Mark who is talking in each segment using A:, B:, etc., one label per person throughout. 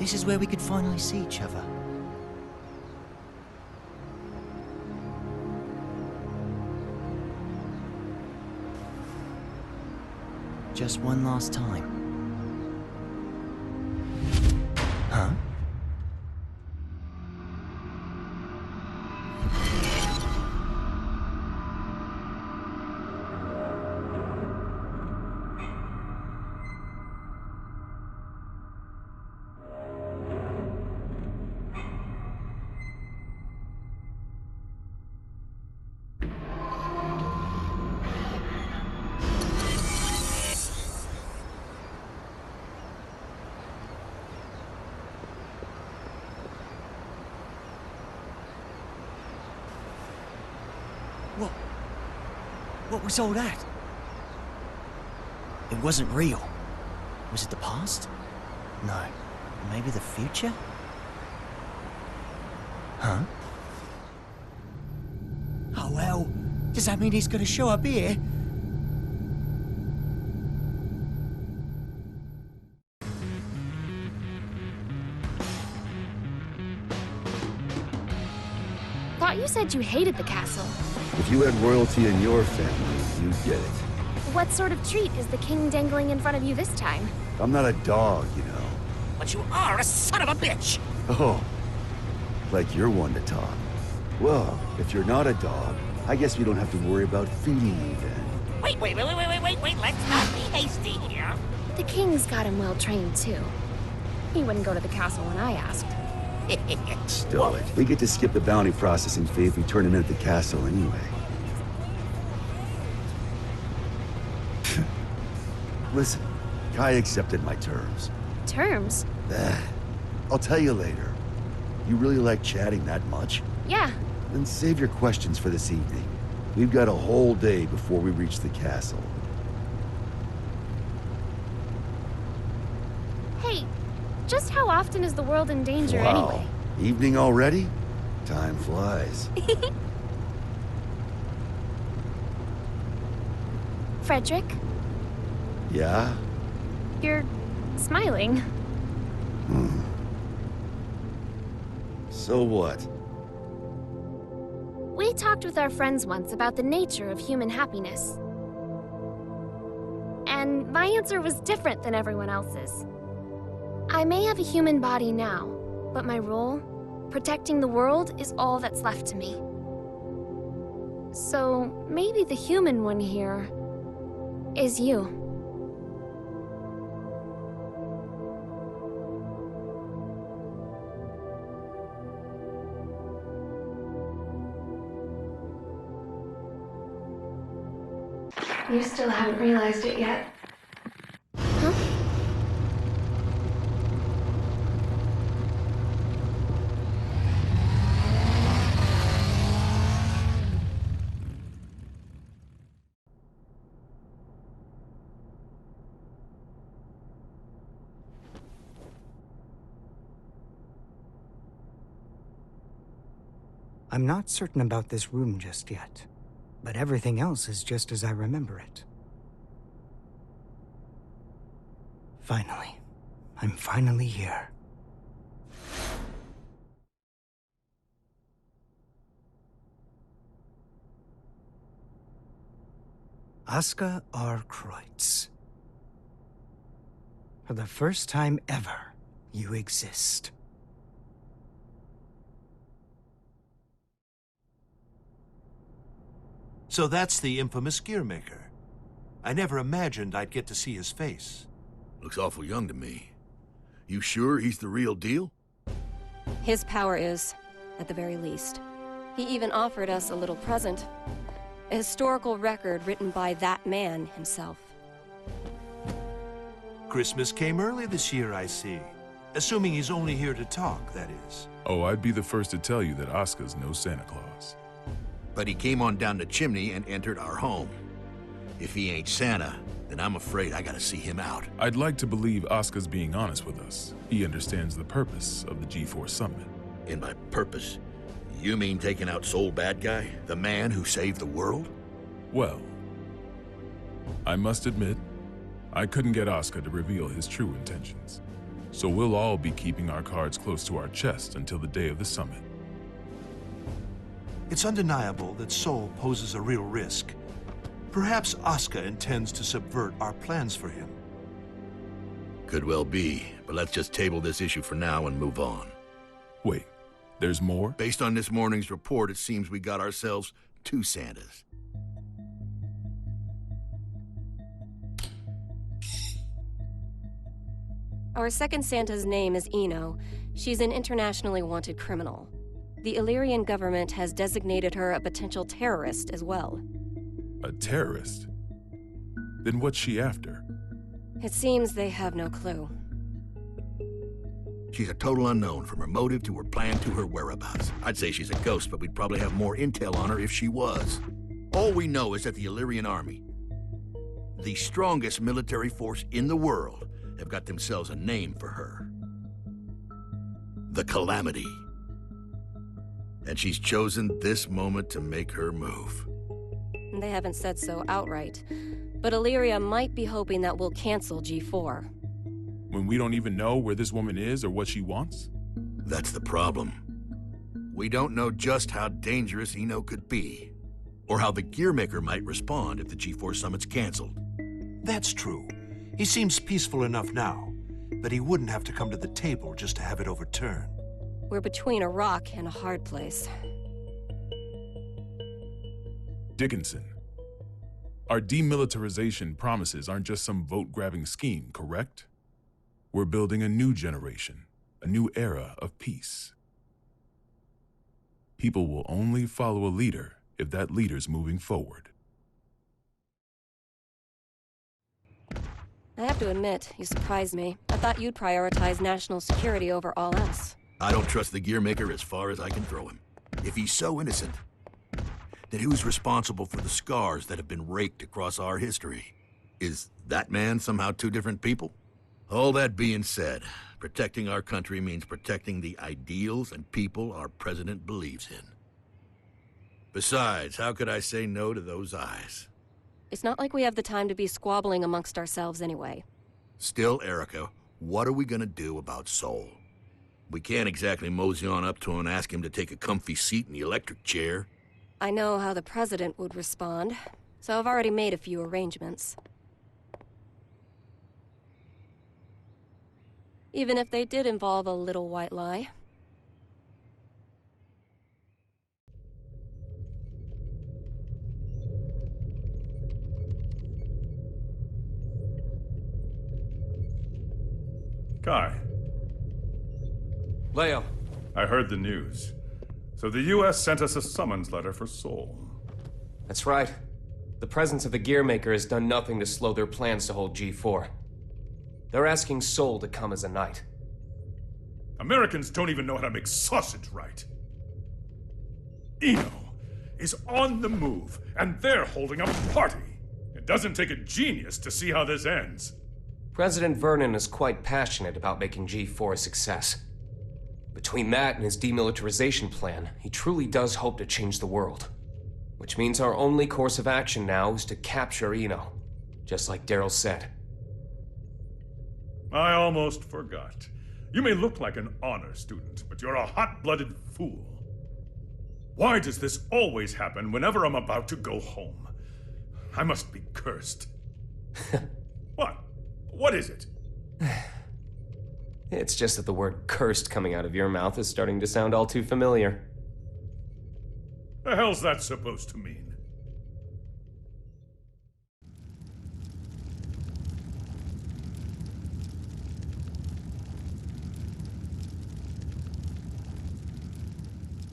A: This is where we could finally see each other. Just one last time. Huh? What was all that? It wasn't real. Was it the past? No. Maybe the future? Huh? Oh well, does that mean he's gonna show up here?
B: Thought you said you hated the castle.
C: If you had royalty in your family, you'd get it.
B: What sort of treat is the king dangling in front of you this time?
C: I'm not a dog, you know.
A: But you are a son of a bitch!
C: Oh, like you're one to talk. Well, if you're not a dog, I guess we don't have to worry about feeding you then.
D: Wait, let's not be hasty here.
B: The king's got him well trained too. He wouldn't go to the castle when I asked.
C: Still it. We get to skip the bounty processing fee if we turn him in at the castle anyway. Listen, Kai accepted my terms.
B: Terms?
C: I'll tell you later. You really like chatting that much?
B: Yeah.
C: Then save your questions for this evening. We've got a whole day before we reach the castle.
B: Hey, just how often is the world in danger
C: Wow.
B: anyway?
C: Evening already? Time flies.
B: Frederick,
C: Yeah?
B: you're smiling.
C: So what?
B: We talked with our friends once about the nature of human happiness. And my answer was different than everyone else's. I may have a human body now, but my role, protecting the world, is all that's left to me. So maybe the human one here is you. You still haven't realized it yet. Huh?
E: I'm not certain about this room just yet, but everything else is just as I remember it. Finally. I'm finally here. Aska R. Kreutz. For the first time ever, you exist.
F: So that's the infamous Gearmaker. I never imagined I'd get to see his face.
G: Looks awful young to me. You sure he's the real deal?
H: His power is, at the very least. He even offered us a little present. A historical record written by that man himself.
F: Christmas came early this year, I see. Assuming he's only here to talk, that is.
I: Oh, I'd be the first to tell you that Aska's no Santa Claus.
G: But he came on down the chimney and entered our home. If he ain't Santa, then I'm afraid I gotta see him out.
I: I'd like to believe Aska's being honest with us. He understands the purpose of the G4 Summit.
G: And by purpose, you mean taking out Soul Bad Guy? The man who saved the world?
I: Well, I must admit, I couldn't get Aska to reveal his true intentions. So we'll all be keeping our cards close to our chest until the day of the summit.
F: It's undeniable that Sol poses a real risk. Perhaps Asuka intends to subvert our plans for him.
G: Could well be, but let's just table this issue for now and move on.
I: Wait, there's more?
G: Based on this morning's report, it seems we got ourselves 2 Santas.
H: Our second Santa's name is Eno. She's an internationally wanted criminal. The Illyrian government has designated her a potential terrorist as well.
I: A terrorist? Then what's she after?
H: It seems they have no clue.
G: She's a total unknown, from her motive to her plan to her whereabouts. I'd say she's a ghost, but we'd probably have more intel on her if she was. All we know is that the Illyrian army, the strongest military force in the world, have got themselves a name for her. The Calamity. And she's chosen this moment to make her move.
H: They haven't said so outright, but Illyria might be hoping that we'll cancel G4.
I: When we don't even know where this woman is or what she wants?
G: That's the problem. We don't know just how dangerous Eno could be, or how the Gearmaker might respond if the G4 summit's canceled.
F: That's true. He seems peaceful enough now, but he wouldn't have to come to the table just to have it overturned.
H: We're between a rock and a hard place.
I: Dickinson, our demilitarization promises aren't just some vote-grabbing scheme, correct? We're building a new generation, a new era of peace. People will only follow a leader if that leader's moving forward.
H: I have to admit, you surprised me. I thought you'd prioritize national security over all else.
G: I don't trust the Gearmaker as far as I can throw him. If he's so innocent, then who's responsible for the scars that have been raked across our history? Is that man somehow 2 different people? All that being said, protecting our country means protecting the ideals and people our president believes in. Besides, how could I say no to those eyes?
H: It's not like we have the time to be squabbling amongst ourselves anyway.
G: Still, Erica, what are we gonna do about Sol? We can't exactly mosey on up to him and ask him to take a comfy seat in the electric chair.
H: I know how the president would respond, so I've already made a few arrangements. Even if they did involve a little white lie.
J: Kai.
K: Leo.
J: I heard the news. So the U.S. sent us a summons letter for Sol.
K: That's right. The presence of the Gearmaker has done nothing to slow their plans to hold G4. They're asking Sol to come as a knight.
J: Americans don't even know how to make sausage right. Eno is on the move, and they're holding a party. It doesn't take a genius to see how this ends.
K: President Vernon is quite passionate about making G4 a success. Between that and his demilitarization plan, he truly does hope to change the world. Which means our only course of action now is to capture Eno, just like Daryl said.
J: I almost forgot. You may look like an honor student, but you're a hot-blooded fool. Why does this always happen whenever I'm about to go home? I must be cursed. What? What is it?
K: It's just that the word cursed coming out of your mouth is starting to sound all too familiar.
J: The hell's that supposed to mean?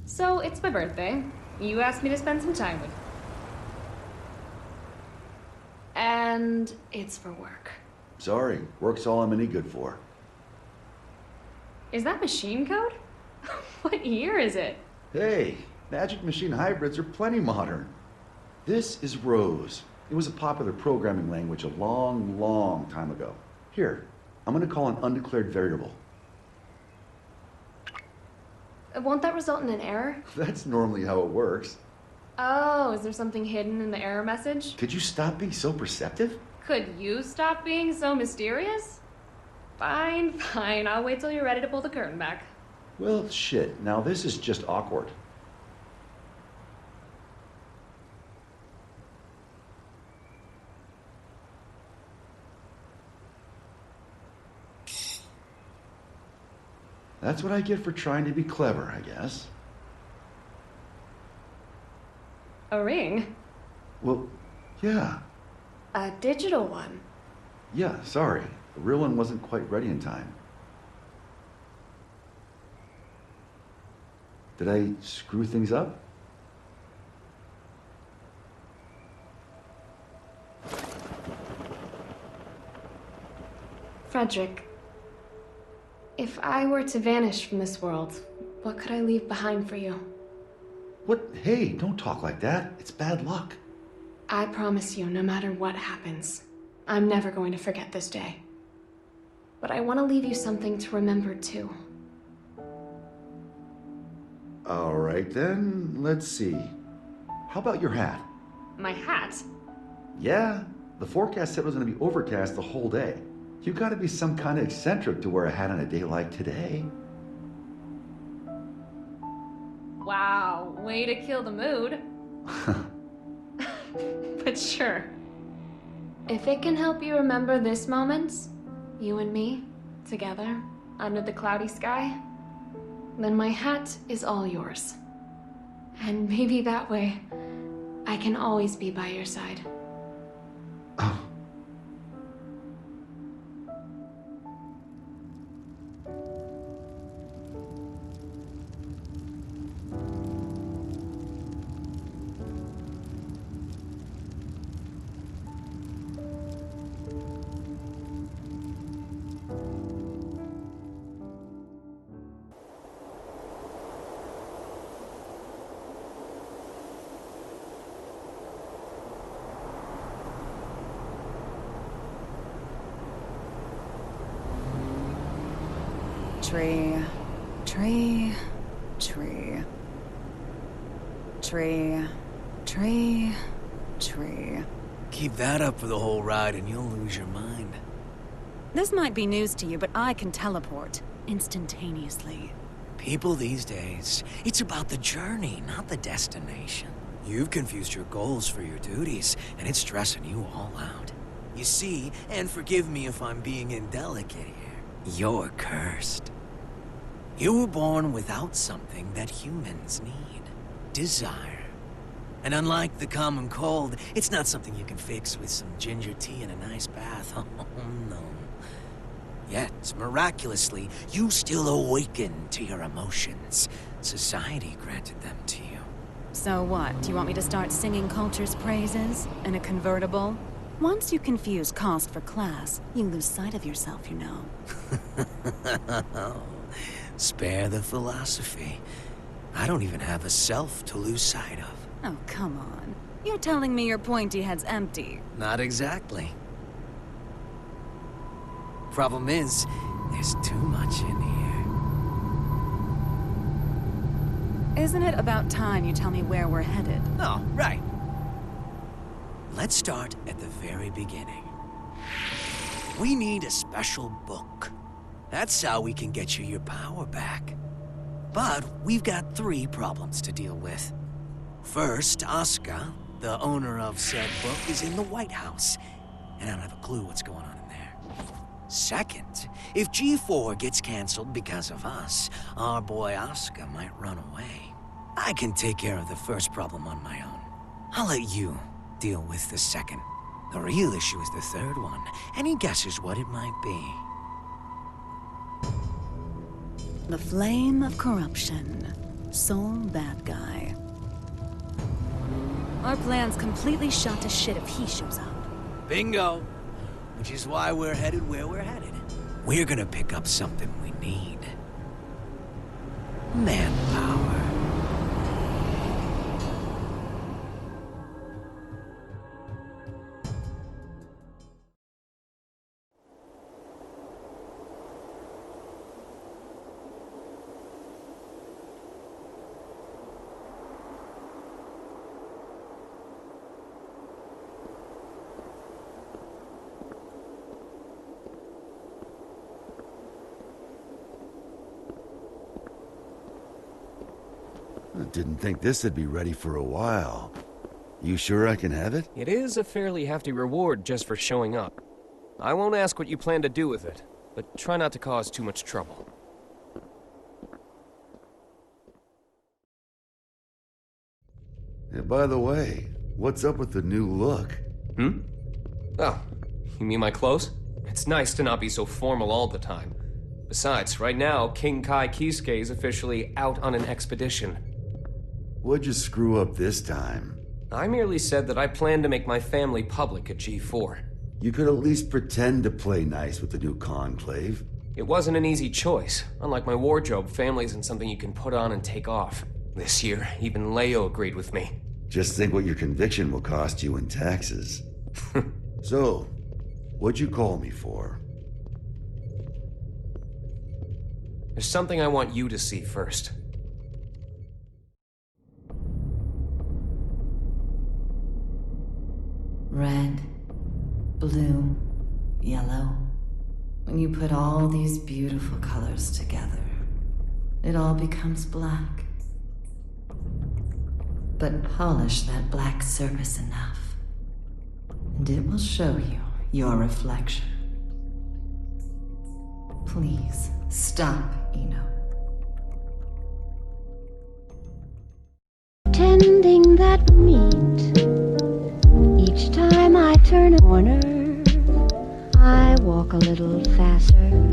L: So, it's my birthday. You asked me to spend some time with you. And it's for work.
C: Sorry, work's all I'm any good for.
L: Is that machine code? What year is it?
C: Hey, Magic Machine hybrids are plenty modern. This is Rose. It was a popular programming language a long, long time ago. Here, I'm gonna call an undeclared variable.
L: Won't that result in an error?
C: That's normally how it works.
L: Oh, is there something hidden in the error message?
C: Could you stop being so perceptive?
L: Could you stop being so mysterious? Fine, fine. I'll wait till you're ready to pull the curtain back.
C: Well, shit. Now this is just awkward. That's what I get for trying to be clever, I guess.
L: A ring?
C: Well, yeah.
L: A digital one?
C: Yeah, sorry. The real one wasn't quite ready in time. Did I screw things up?
L: Frederick, if I were to vanish from this world, what could I leave behind for you?
C: What? Hey, don't talk like that. It's bad luck.
L: I promise you, no matter what happens, I'm never going to forget this day. But I want to leave you something to remember too.
C: All right then, let's see. How about your hat?
L: My hat?
C: Yeah, the forecast said it was going to be overcast the whole day. You gotta be some kind of eccentric to wear a hat on a day like today.
L: Wow, way to kill the mood. But sure. If it can help you remember this moment, you and me, together, under the cloudy sky, then my hat is all yours. And maybe that way, I can always be by your side.
C: Oh.
M: Tree, tree, tree. Tree, tree, tree.
A: Keep that up for the whole ride and you'll lose your mind.
M: This might be news to you, but I can teleport instantaneously.
A: People these days, it's about the journey, not the destination. You've confused your goals for your duties, and it's stressing you all out. You see, and forgive me if I'm being indelicate here, you're cursed. You were born without something that humans need. Desire. And unlike the common cold, it's not something you can fix with some ginger tea and a nice bath. Oh, no. Yet, miraculously, you still awaken to your emotions. Society granted them to you.
M: So what? Do you want me to start singing culture's praises in a convertible? Once you confuse cost for class, you lose sight of yourself, you know.
A: Spare the philosophy. I don't even have a self to lose sight of.
M: Oh, come on. You're telling me your pointy head's empty.
A: Not exactly. Problem is, there's too much in here.
M: Isn't it about time you tell me where we're headed?
A: Oh, right. Let's start at the very beginning. We need a special book. That's how we can get you your power back. But we've got 3 problems to deal with. First, Asuka, the owner of said book, is in the White House, and I don't have a clue what's going on in there. Second, if G4 gets canceled because of us, our boy Asuka might run away. I can take care of the first problem on my own. I'll let you deal with the second. The real issue is the third one. Any guesses what it might be?
M: The flame of corruption. Sole bad guy. Our plan's completely shot to shit if he shows up.
A: Bingo! Which is why we're headed where we're headed. We're gonna pick up something we need. Manpower.
C: I didn't think this would be ready for a while. You sure I can have it?
K: It is a fairly hefty reward just for showing up. I won't ask what you plan to do with it, but try not to cause too much trouble.
C: Yeah, by the way, what's up with the new look?
K: Oh, you mean my clothes? It's nice to not be so formal all the time. Besides, right now, King Kai Kisuke is officially out on an expedition.
C: What'd you screw up this time?
K: I merely said that I plan to make my family public at G4.
C: You could at least pretend to play nice with the new conclave.
K: It wasn't an easy choice. Unlike my wardrobe, family isn't something you can put on and take off. This year, even Leo agreed with me.
C: Just think what your conviction will cost you in taxes. So, what'd you call me for?
K: There's something I want you to see first.
N: Red, blue, yellow. When you put all these beautiful colors together, it all becomes black. But polish that black surface enough, and it will show you your reflection. Please, stop, Eno.
O: Tending that meat. Each time I turn a corner, I walk a little faster.